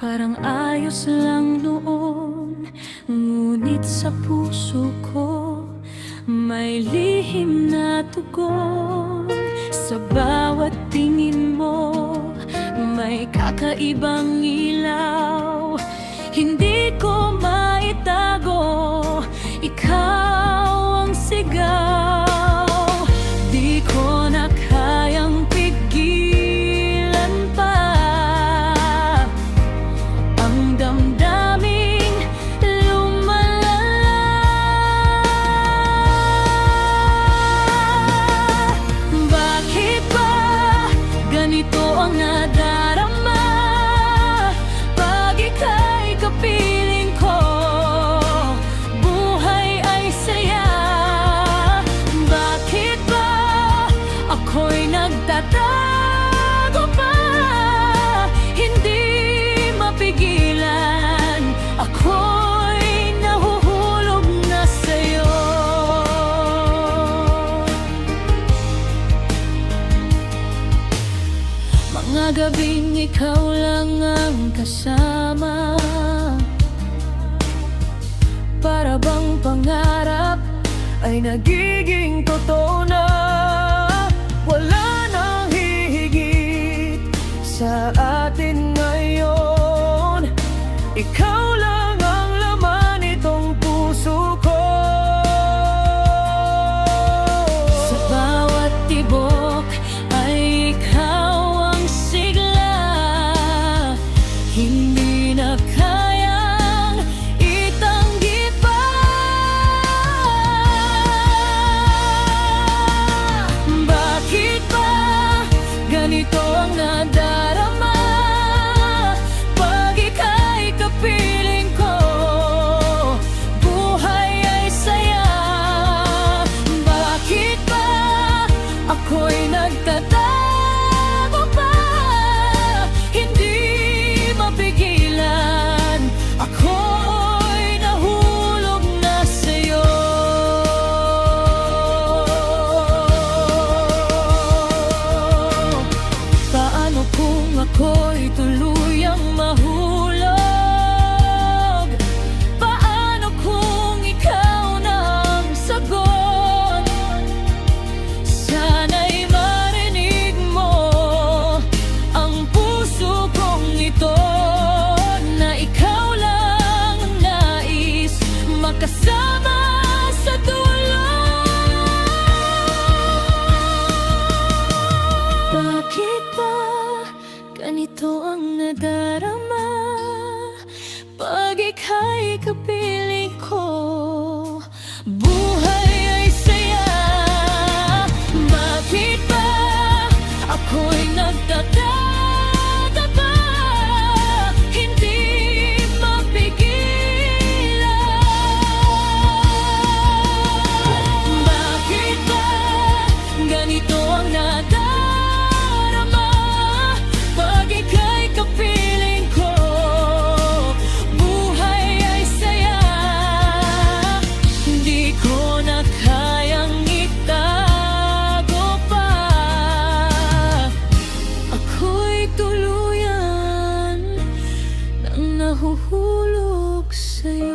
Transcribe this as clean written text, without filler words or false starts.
Parang ayos lang noon, ngunit sa puso ko may lihim na tugon. Sa bawat tingin mo, may kakaibang ilaw. Hindi ko maitago, ikaw ang sigaw. Di ko na kayang pigilan pa ang damdaming lumalala. Bakit ba ganito ang nadarama pag ika'y kapiling ko? Buhay ay saya. Bakit ba ako'y nagtatago pa? Hindi mapigilan, ako'y nahuhulog na sa'yo. Mga gabing ikaw lang ang kasama, para bang pangarap ay nagiging totoo na. Wala nang hihigit sa atin ngayon, ikaw lang ang laman nitong puso ko. Sa bawat tibok ay ikaw ang sigla, hindi na kayang itanggi pa. Bakit ba ganito ang nadarama pag ika'y kapiling ko? Buhay ay saya. Bakit ba ako'y nagtatago pa? Hindi mapigilan, ako'y nahulog na sa'yo. Paano kung ako'y tuluyang mahulog? Paano kung ikaw na ang sagot? Sana'y marinig mo ang puso kong ito, na ikaw lang ang nais makasama sa dulo. Bakit ba ganito ang nadarama pag ika'y kapiling ko? Buhay ay saya. Bakit ba ako'y nagtataka pa? Hindi mapigilan. Bakit ba ganito ang nadarama pag ika'y kapiling ko? Buhay ay saya. Hindi ko na kayang itago pa. Ako'y tuluyan nang nahuhulog sa'yo.